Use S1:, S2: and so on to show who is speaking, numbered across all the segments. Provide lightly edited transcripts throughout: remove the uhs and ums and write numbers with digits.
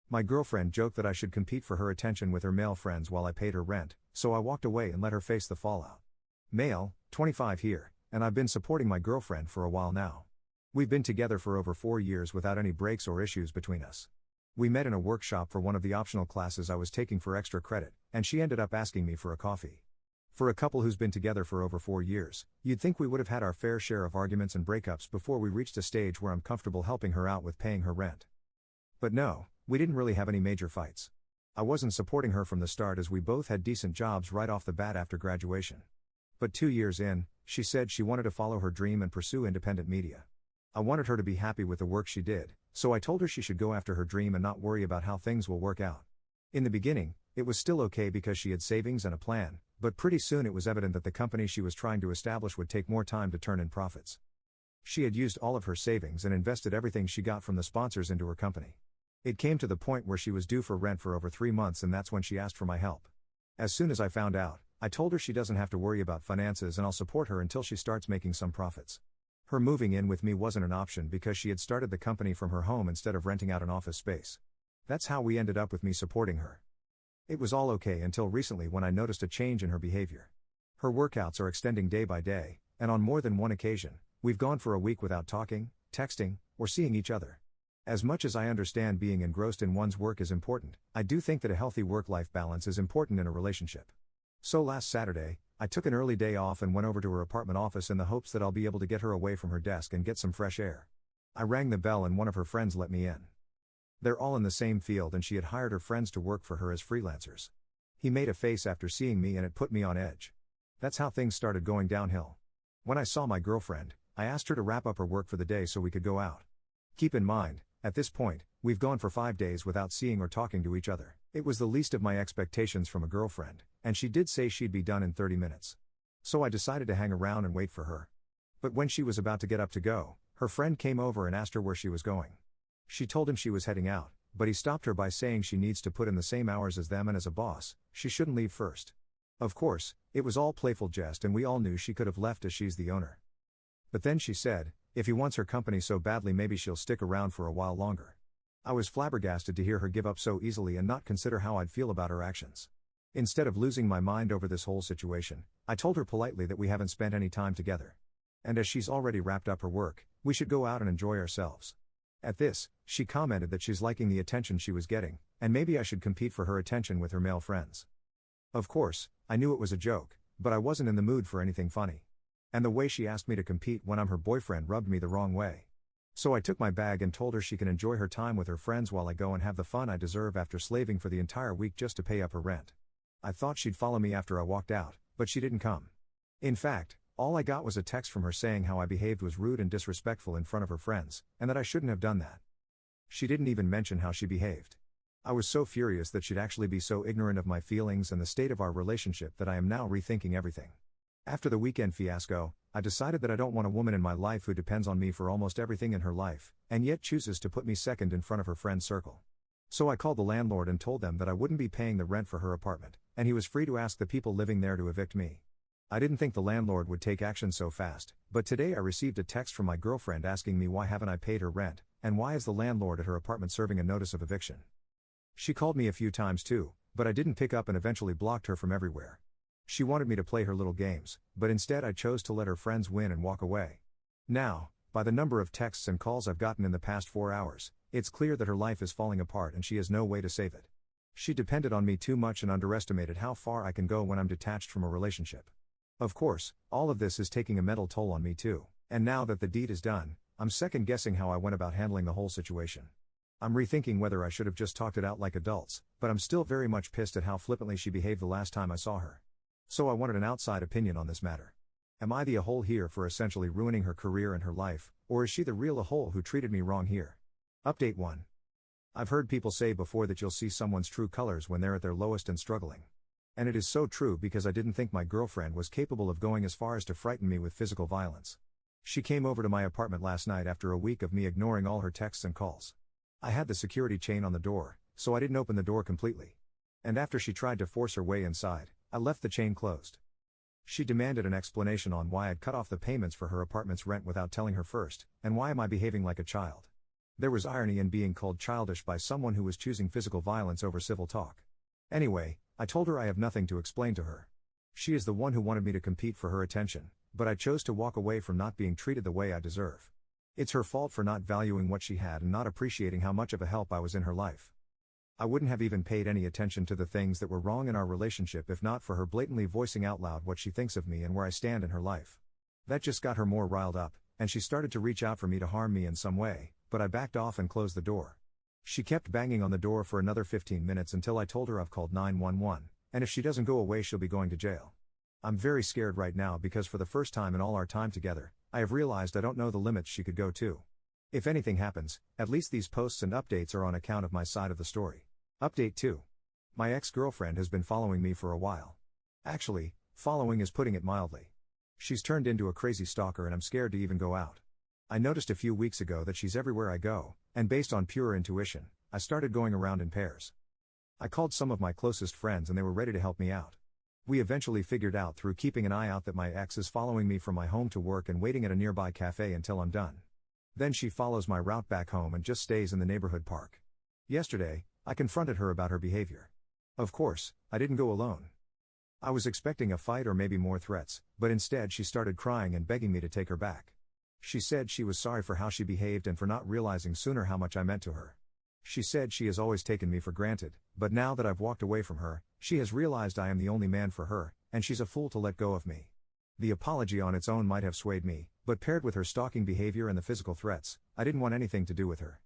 S1: My girlfriend joked that I should compete for her attention with her male friends while I paid her rent, so I walked away and let her face the fallout. Male, 25 here, and I've been supporting my girlfriend for a while now. We've been together for over 4 years without any breaks or issues between us. We met in a workshop for one of the optional classes I was taking for extra credit, and she ended up asking me for a coffee. For a couple who's been together for over 4 years, you'd think we would have had our fair share of arguments and breakups before we reached a stage where I'm comfortable helping her out with paying her rent. But no, we didn't really have any major fights. I wasn't supporting her from the start as we both had decent jobs right off the bat after graduation. But 2 years in, she said she wanted to follow her dream and pursue independent media. I wanted her to be happy with the work she did, so I told her she should go after her dream and not worry about how things will work out. In the beginning, it was still okay because she had savings and a plan, but pretty soon it was evident that the company she was trying to establish would take more time to turn in profits. She had used all of her savings and invested everything she got from the sponsors into her company. It came to the point where she was due for rent for over 3 months, and that's when she asked for my help. As soon as I found out, I told her she doesn't have to worry about finances and I'll support her until she starts making some profits. Her moving in with me wasn't an option because she had started the company from her home instead of renting out an office space. That's how we ended up with me supporting her. It was all okay until recently when I noticed a change in her behavior. Her workouts are extending day by day, and on more than one occasion, we've gone for a week without talking, texting, or seeing each other. As much as I understand being engrossed in one's work is important, I do think that a healthy work-life balance is important in a relationship. So last Saturday, I took an early day off and went over to her apartment office in the hopes that I'll be able to get her away from her desk and get some fresh air. I rang the bell and one of her friends let me in. They're all in the same field and she had hired her friends to work for her as freelancers. He made a face after seeing me and it put me on edge. That's how things started going downhill. When I saw my girlfriend, I asked her to wrap up her work for the day so we could go out. Keep in mind, at this point, we've gone for 5 days without seeing or talking to each other. It was the least of my expectations from a girlfriend, and she did say she'd be done in 30 minutes. So I decided to hang around and wait for her. But when she was about to get up to go, her friend came over and asked her where she was going. She told him she was heading out, but he stopped her by saying she needs to put in the same hours as them and as a boss, she shouldn't leave first. Of course, it was all playful jest and we all knew she could have left as she's the owner. But then she said, if he wants her company so badly maybe she'll stick around for a while longer. I was flabbergasted to hear her give up so easily and not consider how I'd feel about her actions. Instead of losing my mind over this whole situation, I told her politely that we haven't spent any time together. And as she's already wrapped up her work, we should go out and enjoy ourselves. At this, she commented that she's liking the attention she was getting, and maybe I should compete for her attention with her male friends. Of course, I knew it was a joke, but I wasn't in the mood for anything funny. And the way she asked me to compete when I'm her boyfriend rubbed me the wrong way. So I took my bag and told her she can enjoy her time with her friends while I go and have the fun I deserve after slaving for the entire week just to pay up her rent. I thought she'd follow me after I walked out, but she didn't come. In fact, all I got was a text from her saying how I behaved was rude and disrespectful in front of her friends, and that I shouldn't have done that. She didn't even mention how she behaved. I was so furious that she'd actually be so ignorant of my feelings and the state of our relationship that I am now rethinking everything. After the weekend fiasco, I decided that I don't want a woman in my life who depends on me for almost everything in her life, and yet chooses to put me second in front of her friend circle. So I called the landlord and told them that I wouldn't be paying the rent for her apartment, and he was free to ask the people living there to evict me. I didn't think the landlord would take action so fast, but today I received a text from my girlfriend asking me why haven't I paid her rent, and why is the landlord at her apartment serving a notice of eviction. She called me a few times too, but I didn't pick up and eventually blocked her from everywhere. She wanted me to play her little games, but instead I chose to let her friends win and walk away. Now, by the number of texts and calls I've gotten in the past 4 hours, it's clear that her life is falling apart and she has no way to save it. She depended on me too much and underestimated how far I can go when I'm detached from a relationship. Of course, all of this is taking a mental toll on me too, and now that the deed is done, I'm second-guessing how I went about handling the whole situation. I'm rethinking whether I should have just talked it out like adults, but I'm still very much pissed at how flippantly she behaved the last time I saw her. So I wanted an outside opinion on this matter. Am I the a-hole here for essentially ruining her career and her life, or is she the real a-hole who treated me wrong here? Update 1. I've heard people say before that you'll see someone's true colors when they're at their lowest and struggling. And it is so true because I didn't think my girlfriend was capable of going as far as to frighten me with physical violence. She came over to my apartment last night after a week of me ignoring all her texts and calls. I had the security chain on the door, so I didn't open the door completely. And after she tried to force her way inside, I left the chain closed. She demanded an explanation on why I'd cut off the payments for her apartment's rent without telling her first, and why am I behaving like a child. There was irony in being called childish by someone who was choosing physical violence over civil talk. Anyway, I told her I have nothing to explain to her. She is the one who wanted me to compete for her attention, but I chose to walk away from not being treated the way I deserve. It's her fault for not valuing what she had and not appreciating how much of a help I was in her life. I wouldn't have even paid any attention to the things that were wrong in our relationship if not for her blatantly voicing out loud what she thinks of me and where I stand in her life. That just got her more riled up, and she started to reach out for me to harm me in some way, but I backed off and closed the door. She kept banging on the door for another 15 minutes until I told her I've called 911, and if she doesn't go away she'll be going to jail. I'm very scared right now because for the first time in all our time together, I have realized I don't know the limits she could go to. If anything happens, at least these posts and updates are on account of my side of the story. Update 2. My ex-girlfriend has been following me for a while. Actually, following is putting it mildly. She's turned into a crazy stalker and I'm scared to even go out. I noticed a few weeks ago that she's everywhere I go, and based on pure intuition, I started going around in pairs. I called some of my closest friends and they were ready to help me out. We eventually figured out through keeping an eye out that my ex is following me from my home to work and waiting at a nearby cafe until I'm done. Then she follows my route back home and just stays in the neighborhood park. Yesterday, I confronted her about her behavior. Of course, I didn't go alone. I was expecting a fight or maybe more threats, but instead she started crying and begging me to take her back. She said she was sorry for how she behaved and for not realizing sooner how much I meant to her. She said she has always taken me for granted, but now that I've walked away from her, she has realized I am the only man for her, and she's a fool to let go of me. The apology on its own might have swayed me, but paired with her stalking behavior and the physical threats, I didn't want anything to do with her.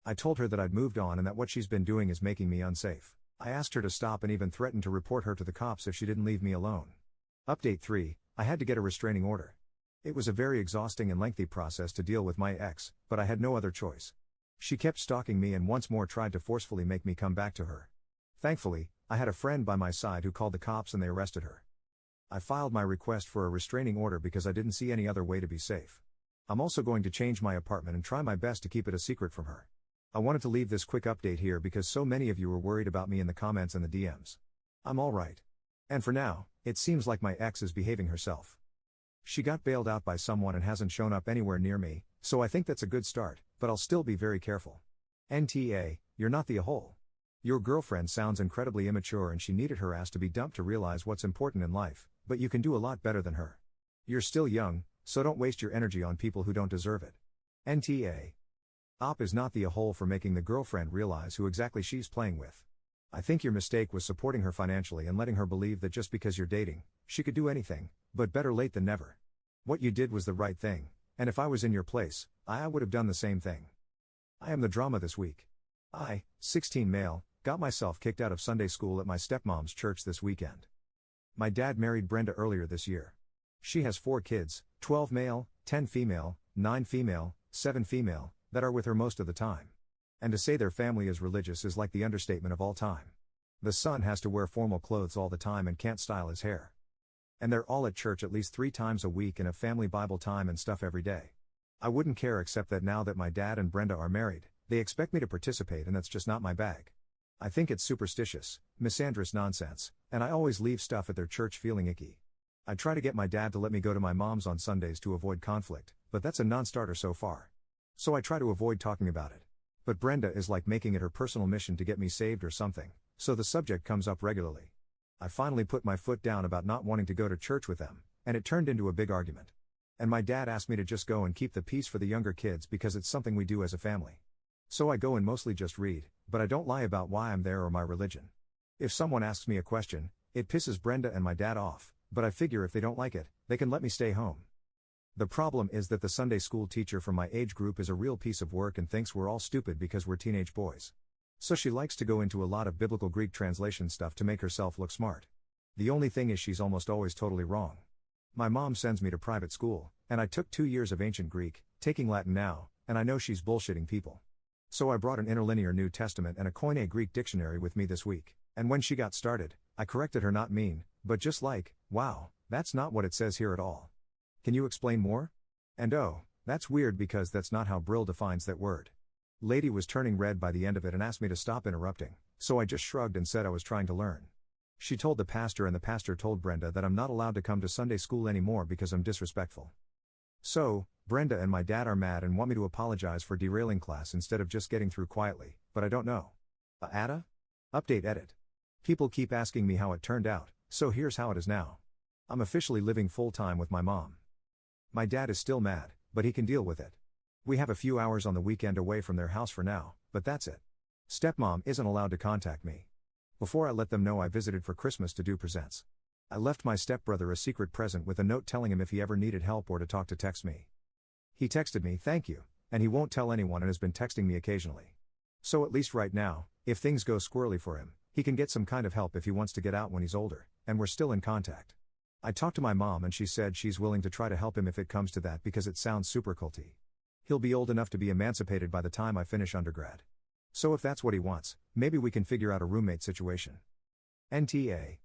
S1: I told her that I'd moved on and that what she's been doing is making me unsafe. I asked her to stop and even threatened to report her to the cops if she didn't leave me alone. Update 3. I had to get a restraining order. It was a very exhausting and lengthy process to deal with my ex, but I had no other choice. She kept stalking me and once more tried to forcefully make me come back to her. Thankfully, I had a friend by my side who called the cops and they arrested her. I filed my request for a restraining order because I didn't see any other way to be safe. I'm also going to change my apartment and try my best to keep it a secret from her. I wanted to leave this quick update here because so many of you were worried about me in the comments and the DMs. I'm alright. And for now, it seems like my ex is behaving herself. She got bailed out by someone and hasn't shown up anywhere near me, so I think that's a good start, but I'll still be very careful. NTA, you're not the a-hole. Your girlfriend sounds incredibly immature and she needed her ass to be dumped to realize what's important in life, but you can do a lot better than her. You're still young, so don't waste your energy on people who don't deserve it. NTA. Op is not the a-hole for making the girlfriend realize who exactly she's playing with. I think your mistake was supporting her financially and letting her believe that just because you're dating, she could do anything, but better late than never. What you did was the right thing, and if I was in your place, I would have done the same thing. I am the drama this week. I, 16 male, got myself kicked out of Sunday school at my stepmom's church this weekend. My dad married Brenda earlier this year. She has 4 kids, 12 male, 10 female, 9 female, 7 female, that are with her most of the time. And to say their family is religious is like the understatement of all time. The son has to wear formal clothes all the time and can't style his hair. And they're all at church at least 3 times a week and have family Bible time and stuff every day. I wouldn't care except that now that my dad and Brenda are married, they expect me to participate and that's just not my bag. I think it's superstitious, misandrous nonsense, and I always leave stuff at their church feeling icky. I try to get my dad to let me go to my mom's on Sundays to avoid conflict, but that's a non-starter so far. So I try to avoid talking about it. But Brenda is like making it her personal mission to get me saved or something, so the subject comes up regularly. I finally put my foot down about not wanting to go to church with them, and it turned into a big argument. And my dad asked me to just go and keep the peace for the younger kids because it's something we do as a family. So I go and mostly just read, but I don't lie about why I'm there or my religion. If someone asks me a question, it pisses Brenda and my dad off, but I figure if they don't like it, they can let me stay home. The problem is that the Sunday school teacher from my age group is a real piece of work and thinks we're all stupid because we're teenage boys. So she likes to go into a lot of biblical Greek translation stuff to make herself look smart. The only thing is she's almost always totally wrong. My mom sends me to private school, and I took 2 years of ancient Greek, taking Latin now, and I know she's bullshitting people. So I brought an interlinear New Testament and a Koine Greek dictionary with me this week, and when she got started, I corrected her not mean, but just like, wow, that's not what it says here at all. Can you explain more? And oh, that's weird because that's not how Brill defines that word. Lady was turning red by the end of it and asked me to stop interrupting, so I just shrugged and said I was trying to learn. She told the pastor and the pastor told Brenda that I'm not allowed to come to Sunday school anymore because I'm disrespectful. So, Brenda and my dad are mad and want me to apologize for derailing class instead of just getting through quietly, but I don't know. Ada? Update edit. People keep asking me how it turned out, so here's how it is now. I'm officially living full-time with my mom. My dad is still mad, but he can deal with it. We have a few hours on the weekend away from their house for now, but that's it. Stepmom isn't allowed to contact me. Before I let them know I visited for Christmas to do presents. I left my stepbrother a secret present with a note telling him if he ever needed help or to talk to text me. He texted me, "Thank you," and he won't tell anyone and has been texting me occasionally. So at least right now, if things go squirrely for him, he can get some kind of help if he wants to get out when he's older, and we're still in contact. I talked to my mom and she said she's willing to try to help him if it comes to that because it sounds super culty. He'll be old enough to be emancipated by the time I finish undergrad. So if that's what he wants, maybe we can figure out a roommate situation. NTA.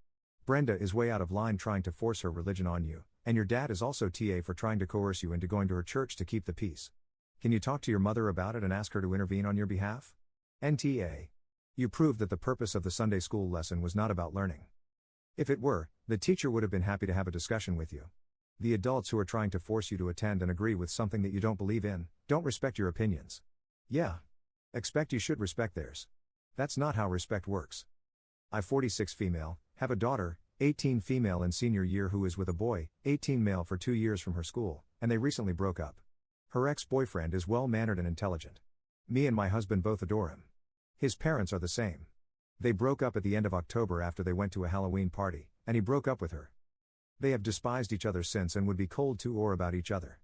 S1: Brenda is way out of line trying to force her religion on you, and your dad is also TA for trying to coerce you into going to her church to keep the peace. Can you talk to your mother about it and ask her to intervene on your behalf? NTA. You proved that the purpose of the Sunday school lesson was not about learning. If it were, the teacher would have been happy to have a discussion with you. The adults who are trying to force you to attend and agree with something that you don't believe in, don't respect your opinions. Yeah. Expect you should respect theirs. That's not how respect works. I 46 female, have a daughter, 18 female in senior year who is with a boy, 18 male for 2 years from her school, and they recently broke up. Her ex-boyfriend is well-mannered and intelligent. Me and my husband both adore him. His parents are the same. They broke up at the end of October after they went to a Halloween party, and he broke up with her. They have despised each other since and would be cold to or about each other.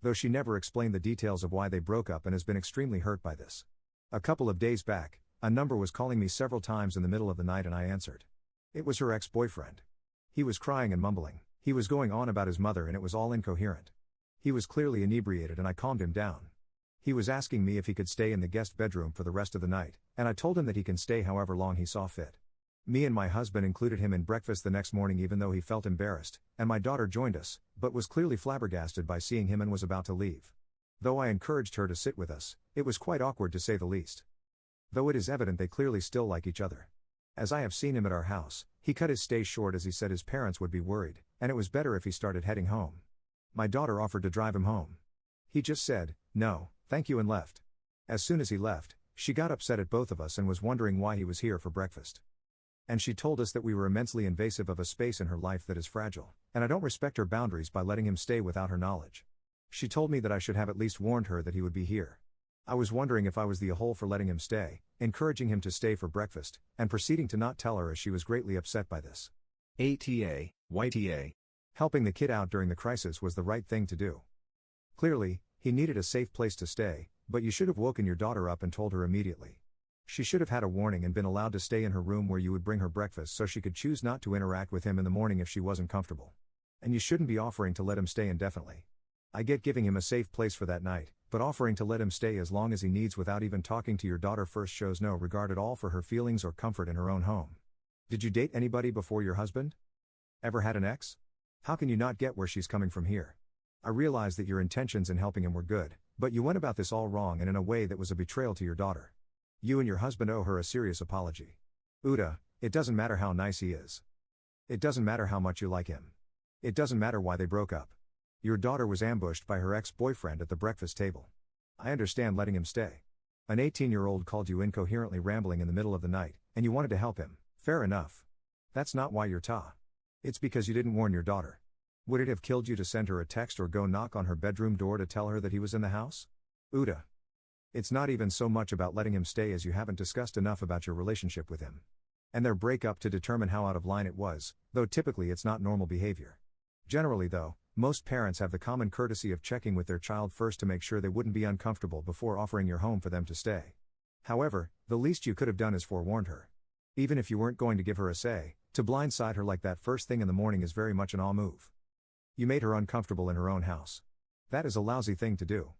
S1: Though she never explained the details of why they broke up and has been extremely hurt by this. A couple of days back, a number was calling me several times in the middle of the night and I answered. It was her ex-boyfriend. He was crying and mumbling. He was going on about his mother and it was all incoherent. He was clearly inebriated and I calmed him down. He was asking me if he could stay in the guest bedroom for the rest of the night, and I told him that he can stay however long he saw fit. Me and my husband included him in breakfast the next morning even though he felt embarrassed, and my daughter joined us, but was clearly flabbergasted by seeing him and was about to leave. Though I encouraged her to sit with us, it was quite awkward to say the least. Though it is evident they clearly still like each other. As I have seen him at our house, he cut his stay short as he said his parents would be worried, and it was better if he started heading home. My daughter offered to drive him home. He just said, "No, thank you," and left. As soon as he left, she got upset at both of us and was wondering why he was here for breakfast. And she told us that we were immensely invasive of a space in her life that is fragile, and I don't respect her boundaries by letting him stay without her knowledge. She told me that I should have at least warned her that he would be here. I was wondering if I was the a-hole for letting him stay, encouraging him to stay for breakfast, and proceeding to not tell her as she was greatly upset by this. ATA, YTA. Helping the kid out during the crisis was the right thing to do. Clearly, he needed a safe place to stay, but you should have woken your daughter up and told her immediately. She should have had a warning and been allowed to stay in her room where you would bring her breakfast so she could choose not to interact with him in the morning if she wasn't comfortable. And you shouldn't be offering to let him stay indefinitely. I get giving him a safe place for that night, but offering to let him stay as long as he needs without even talking to your daughter first shows no regard at all for her feelings or comfort in her own home. Did you date anybody before your husband? Ever had an ex? How can you not get where she's coming from here? I realize that your intentions in helping him were good, but you went about this all wrong and in a way that was a betrayal to your daughter. You and your husband owe her a serious apology. Uda, it doesn't matter how nice he is. It doesn't matter how much you like him. It doesn't matter why they broke up. Your daughter was ambushed by her ex-boyfriend at the breakfast table. I understand letting him stay. An 18-year-old called you incoherently rambling in the middle of the night, and you wanted to help him. Fair enough. That's not why you're Ta. It's because you didn't warn your daughter. Would it have killed you to send her a text or go knock on her bedroom door to tell her that he was in the house? Uda. It's not even so much about letting him stay as you haven't discussed enough about your relationship with him. And their breakup to determine how out of line it was, though typically it's not normal behavior. Generally though, most parents have the common courtesy of checking with their child first to make sure they wouldn't be uncomfortable before offering your home for them to stay. However, the least you could have done is forewarned her. Even if you weren't going to give her a say, to blindside her like that first thing in the morning is very much an awe move. You made her uncomfortable in her own house. That is a lousy thing to do.